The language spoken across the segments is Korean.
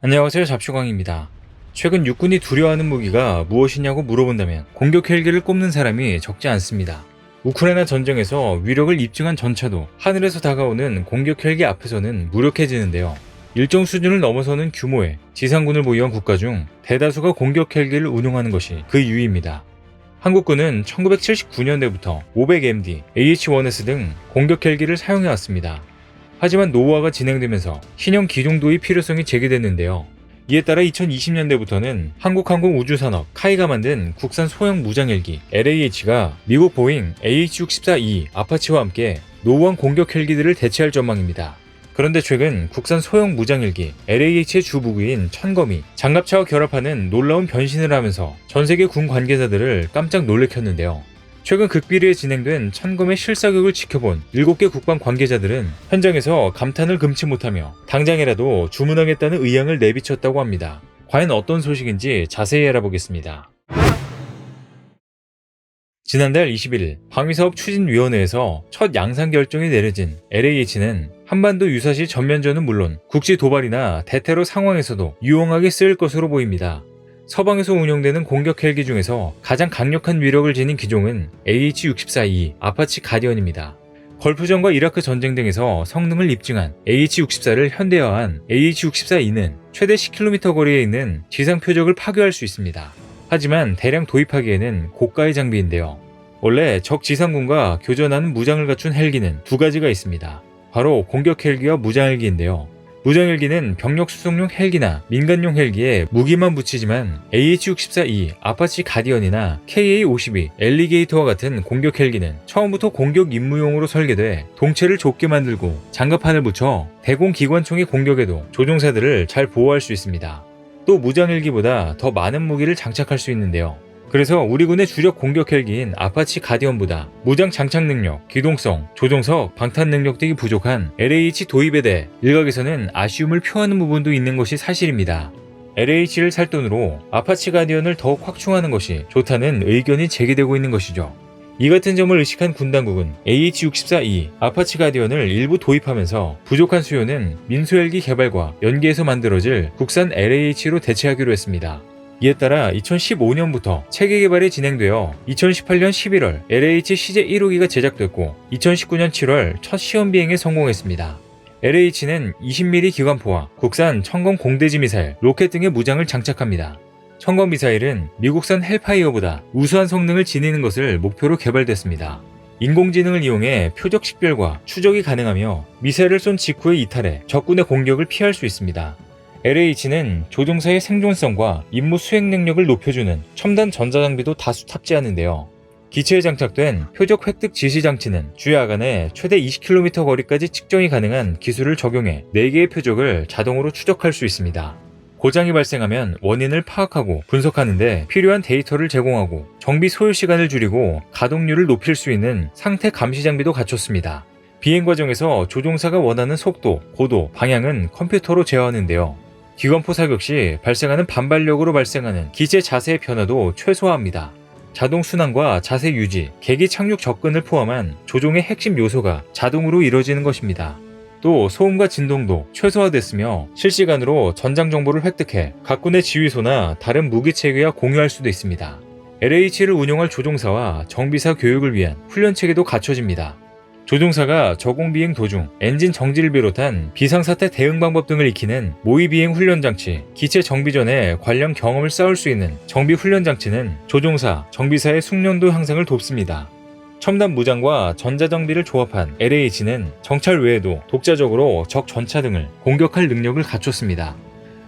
안녕하세요, 잡쇼광입니다. 최근 육군이 두려워하는 무기가 무엇이냐고 물어본다면 공격 헬기를 꼽는 사람이 적지 않습니다. 우크라이나 전쟁에서 위력을 입증한 전차도 하늘에서 다가오는 공격 헬기 앞에서는 무력해지는데요. 일정 수준을 넘어서는 규모의 지상군을 보유한 국가 중 대다수가 공격 헬기를 운용하는 것이 그 이유입니다. 한국군은 1979년대부터 500MD, AH-1S 등 공격 헬기를 사용해왔습니다. 하지만 노후화가 진행되면서 신형 기종 도입 필요성이 제기됐는데요. 이에 따라 2020년대부터는 한국항공우주산업 카이가 만든 국산 소형 무장헬기 LAH가 미국 보잉 AH-64E 아파치와 함께 노후한 공격 헬기들을 대체할 전망입니다. 그런데 최근 국산 소형 무장헬기 LAH의 주무기인 천검이 장갑차와 결합하는 놀라운 변신을 하면서 전세계 군 관계자들을 깜짝 놀래켰는데요. 최근 극비리에 진행된 천검의 실사격을 지켜본 7개 국방 관계자들은 현장에서 감탄을 금치 못하며 당장이라도 주문하겠다는 의향을 내비쳤다고 합니다. 과연 어떤 소식인지 자세히 알아보겠습니다. 지난달 21일 방위사업 추진위원회에서 첫 양산 결정이 내려진 LAH는 한반도 유사시 전면전은 물론 국지 도발이나 대테러 상황에서도 유용하게 쓰일 것으로 보입니다. 서방에서 운용되는 공격 헬기 중에서 가장 강력한 위력을 지닌 기종은 AH-64E 아파치 가디언입니다. 걸프전과 이라크 전쟁 등에서 성능을 입증한 AH-64를 현대화한 AH-64E는 최대 10km 거리에 있는 지상 표적을 파괴할 수 있습니다. 하지만 대량 도입하기에는 고가의 장비인데요. 원래 적 지상군과 교전하는 무장을 갖춘 헬기는 두 가지가 있습니다. 바로 공격 헬기와 무장 헬기인데요. 무장 헬기는 병력 수송용 헬기나 민간용 헬기에 무기만 붙이지만 AH-64E 아파치 가디언이나 KA-52 엘리게이터와 같은 공격 헬기는 처음부터 공격 임무용으로 설계돼 동체를 좁게 만들고 장갑판을 붙여 대공 기관총의 공격에도 조종사들을 잘 보호할 수 있습니다. 또 무장 헬기보다 더 많은 무기를 장착할 수 있는데요. 그래서 우리 군의 주력 공격 헬기인 아파치 가디언보다 무장 장착 능력, 기동성, 조종석, 방탄 능력 등이 부족한 LAH 도입에 대해 일각에서는 아쉬움을 표하는 부분도 있는 것이 사실입니다. LAH를 살 돈으로 아파치 가디언을 더욱 확충하는 것이 좋다는 의견이 제기되고 있는 것이죠. 이 같은 점을 의식한 군 당국은 AH-64E 아파치 가디언을 일부 도입하면서 부족한 수요는 민소헬기 개발과 연계해서 만들어질 국산 LAH로 대체하기로 했습니다. 이에 따라 2015년부터 체계 개발이 진행되어 2018년 11월 LAH CJ 1호기가 제작됐고 2019년 7월 첫 시험 비행에 성공했습니다. LAH는 20mm 기관포와 국산 천검 공대지 미사일, 로켓 등의 무장을 장착합니다. 천검 미사일은 미국산 헬파이어보다 우수한 성능을 지니는 것을 목표로 개발됐습니다. 인공지능을 이용해 표적 식별과 추적이 가능하며 미사일을 쏜 직후에 이탈해 적군의 공격을 피할 수 있습니다. LAH는 조종사의 생존성과 임무 수행 능력을 높여주는 첨단 전자장비도 다수 탑재하는데요. 기체에 장착된 표적 획득 지시 장치는 주야간에 최대 20km 거리까지 측정이 가능한 기술을 적용해 4개의 표적을 자동으로 추적할 수 있습니다. 고장이 발생하면 원인을 파악하고 분석하는데 필요한 데이터를 제공하고 정비 소요 시간을 줄이고 가동률을 높일 수 있는 상태 감시 장비도 갖췄습니다. 비행 과정에서 조종사가 원하는 속도, 고도, 방향은 컴퓨터로 제어하는데요. 기관포 사격 시 발생하는 반발력으로 발생하는 기체 자세의 변화도 최소화합니다. 자동 순항과 자세 유지, 계기 착륙 접근을 포함한 조종의 핵심 요소가 자동으로 이루어지는 것입니다. 또 소음과 진동도 최소화됐으며 실시간으로 전장 정보를 획득해 각 군의 지휘소나 다른 무기 체계와 공유할 수도 있습니다. LAH를 운용할 조종사와 정비사 교육을 위한 훈련 체계도 갖춰집니다. 조종사가 저공 비행 도중 엔진 정지를 비롯한 비상사태 대응 방법 등을 익히는 모의 비행 훈련 장치, 기체 정비 전에 관련 경험을 쌓을 수 있는 정비 훈련 장치는 조종사, 정비사의 숙련도 향상을 돕습니다. 첨단 무장과 전자정비를 조합한 LAH는 정찰 외에도 독자적으로 적 전차 등을 공격할 능력을 갖췄습니다.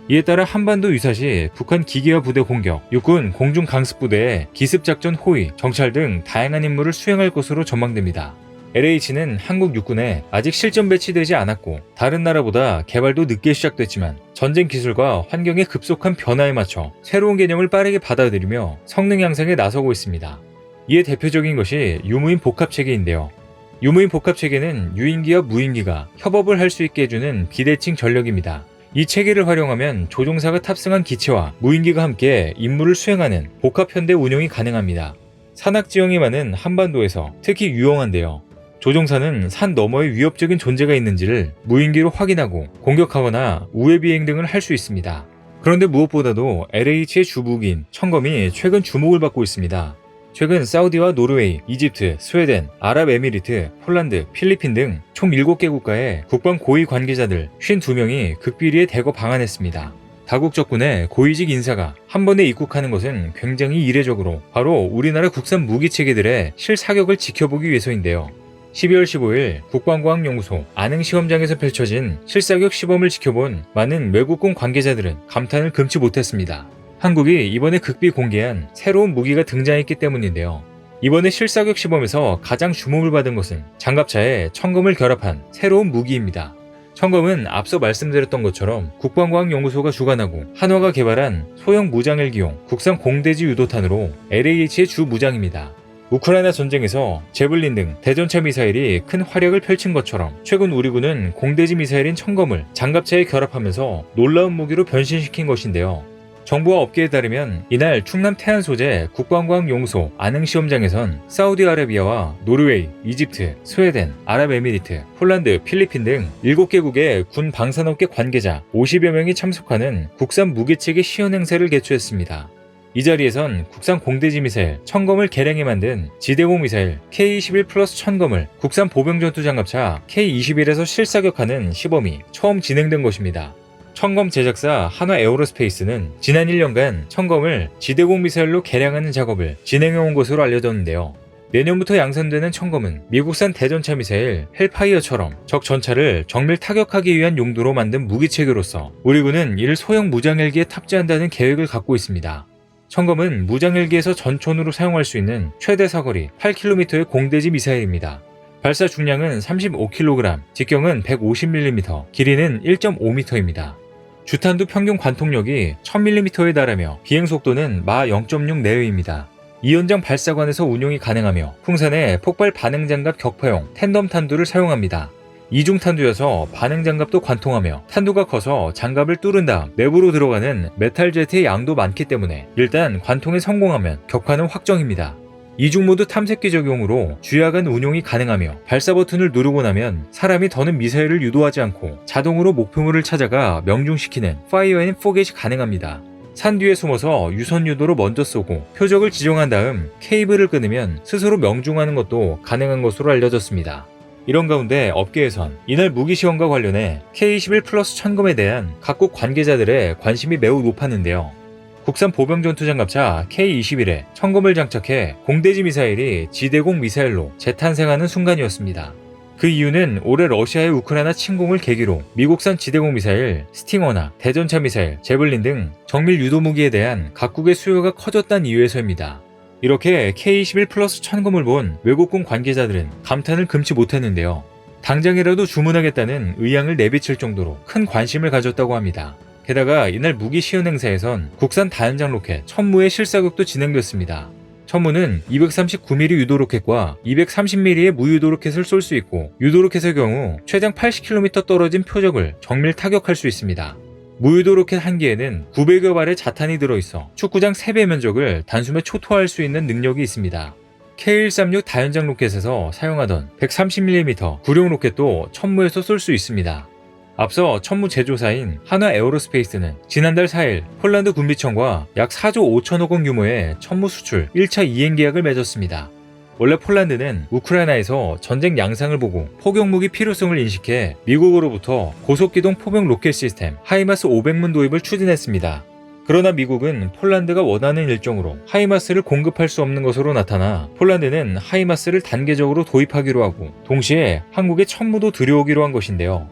이에 따라 한반도 유사시 북한 기계화 부대 공격, 육군 공중 강습부대의 기습작전 호위, 정찰 등 다양한 임무를 수행할 것으로 전망됩니다. LAH는 한국 육군에 아직 실전 배치되지 않았고 다른 나라보다 개발도 늦게 시작됐지만 전쟁 기술과 환경의 급속한 변화에 맞춰 새로운 개념을 빠르게 받아들이며 성능 향상에 나서고 있습니다. 이에 대표적인 것이 유무인 복합체계인데요. 유무인 복합체계는 유인기와 무인기가 협업을 할 수 있게 해주는 비대칭 전력입니다. 이 체계를 활용하면 조종사가 탑승한 기체와 무인기가 함께 임무를 수행하는 복합현대 운용이 가능합니다. 산악지형이 많은 한반도에서 특히 유용한데요. 조종사는 산 너머에 위협적인 존재가 있는지를 무인기로 확인하고 공격하거나 우회 비행 등을 할 수 있습니다. 그런데 무엇보다도 LH의 주무기인 청검이 최근 주목을 받고 있습니다. 최근 사우디와 노르웨이, 이집트, 스웨덴, 아랍에미리트, 폴란드, 필리핀 등 총 7개 국가의 국방 고위 관계자들 52명이 극비리에 대거 방한했습니다. 다국적군의 고위직 인사가 한 번에 입국하는 것은 굉장히 이례적으로 바로 우리나라 국산 무기체계들의 실사격을 지켜보기 위해서인데요. 12월 15일 국방과학연구소 안흥시험장에서 펼쳐진 실사격 시범을 지켜본 많은 외국군 관계자들은 감탄을 금치 못했습니다. 한국이 이번에 극비 공개한 새로운 무기가 등장했기 때문인데요. 이번에 실사격 시범에서 가장 주목을 받은 것은 장갑차에 청검을 결합한 새로운 무기입니다. 청검은 앞서 말씀드렸던 것처럼 국방과학연구소가 주관하고 한화가 개발한 소형 무장헬기용 국산 공대지 유도탄으로 LH의 주 무장입니다. 우크라이나 전쟁에서 제블린 등 대전차 미사일이 큰 활약을 펼친 것처럼 최근 우리 군은 공대지 미사일인 청검을 장갑차에 결합하면서 놀라운 무기로 변신시킨 것인데요. 정부와 업계에 따르면 이날 충남 태안 소재 국방과학연구소 안흥시험장에선 사우디아라비아와 노르웨이, 이집트, 스웨덴, 아랍에미리트, 폴란드, 필리핀 등 7개국의 군 방산업계 관계자 50여 명이 참석하는 국산 무기체계 시연 행사를 개최했습니다. 이 자리에선 국산 공대지 미사일 청검을 개량해 만든 지대공 미사일 K-21 플러스 청검을 국산 보병전투장갑차 K-21에서 실사격하는 시범이 처음 진행된 것입니다. 청검 제작사 한화에어로스페이스는 지난 1년간 청검을 지대공 미사일로 개량하는 작업을 진행해온 것으로 알려졌는데요. 내년부터 양산되는 청검은 미국산 대전차 미사일 헬파이어처럼 적 전차를 정밀 타격하기 위한 용도로 만든 무기체계로서 우리 군은 이를 소형 무장헬기에 탑재한다는 계획을 갖고 있습니다. 청검은 무장헬기에서 전촌으로 사용할 수 있는 최대 사거리 8km의 공대지 미사일입니다. 발사 중량은 35kg, 직경은 150mm, 길이는 1.5m입니다. 주탄두 평균 관통력이 1000mm에 달하며 비행속도는 마 0.6 내외입니다. 이 현장 발사관에서 운용이 가능하며 풍산에 폭발 반응장갑 격파용 텐덤 탄두를 사용합니다. 이중 탄두여서 반응 장갑도 관통하며 탄두가 커서 장갑을 뚫은 다음 내부로 들어가는 메탈 제트의 양도 많기 때문에 일단 관통에 성공하면 격파는 확정입니다. 이중 모드 탐색기 적용으로 주야간 운용이 가능하며 발사 버튼을 누르고 나면 사람이 더는 미사일을 유도하지 않고 자동으로 목표물을 찾아가 명중시키는 파이어 앤 포겟이 가능합니다. 산 뒤에 숨어서 유선 유도로 먼저 쏘고 표적을 지정한 다음 케이블을 끊으면 스스로 명중하는 것도 가능한 것으로 알려졌습니다. 이런 가운데 업계에선 이날 무기 시험과 관련해 K-21 플러스 청검에 대한 각국 관계자들의 관심이 매우 높았는데요. 국산 보병전투장갑차 K-21에 청검을 장착해 공대지 미사일이 지대공 미사일로 재탄생하는 순간이었습니다. 그 이유는 올해 러시아의 우크라이나 침공을 계기로 미국산 지대공 미사일 스팅어나 대전차 미사일 제블린 등 정밀 유도무기에 대한 각국의 수요가 커졌다는 이유에서입니다. 이렇게 K-21 플러스 청검을 본 외국군 관계자들은 감탄을 금치 못했는데요. 당장이라도 주문하겠다는 의향을 내비칠 정도로 큰 관심을 가졌다고 합니다. 게다가 이날 무기 시연 행사에선 국산 다연장 로켓 천무의 실사격도 진행됐습니다. 천무는 239mm 유도 로켓과 230mm의 무유도 로켓을 쏠 수 있고 유도 로켓의 경우 최장 80km 떨어진 표적을 정밀 타격할 수 있습니다. 무유도 로켓 한 개에는 900여 발의 자탄이 들어있어 축구장 3배 면적을 단숨에 초토화할 수 있는 능력이 있습니다. K136 다연장 로켓에서 사용하던 130mm 구룡 로켓도 천무에서 쏠 수 있습니다. 앞서 천무 제조사인 한화에어로스페이스는 지난달 4일 폴란드 군비청과 약 4조 5천억 원 규모의 천무 수출 1차 이행 계약을 맺었습니다. 원래 폴란드는 우크라이나에서 전쟁 양상을 보고 포격무기 필요성을 인식해 미국으로부터 고속기동 포병 로켓 시스템 하이마스 500문 도입을 추진했습니다. 그러나 미국은 폴란드가 원하는 일정으로 하이마스를 공급할 수 없는 것으로 나타나 폴란드는 하이마스를 단계적으로 도입하기로 하고 동시에 한국의 천무도 들여오기로 한 것인데요.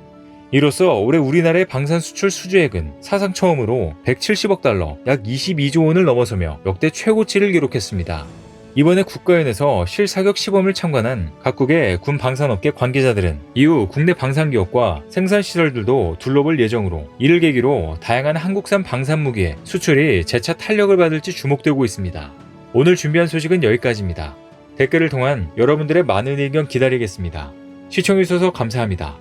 이로써 올해 우리나라의 방산 수출 수주액은 사상 처음으로 170억 달러, 약 22조 원을 넘어서며 역대 최고치를 기록했습니다. 이번에 국가연에서 실사격 시범을 참관한 각국의 군 방산업계 관계자들은 이후 국내 방산기업과 생산시설들도 둘러볼 예정으로 이를 계기로 다양한 한국산 방산무기의 수출이 재차 탄력을 받을지 주목되고 있습니다. 오늘 준비한 소식은 여기까지입니다. 댓글을 통한 여러분들의 많은 의견 기다리겠습니다. 시청해주셔서 감사합니다.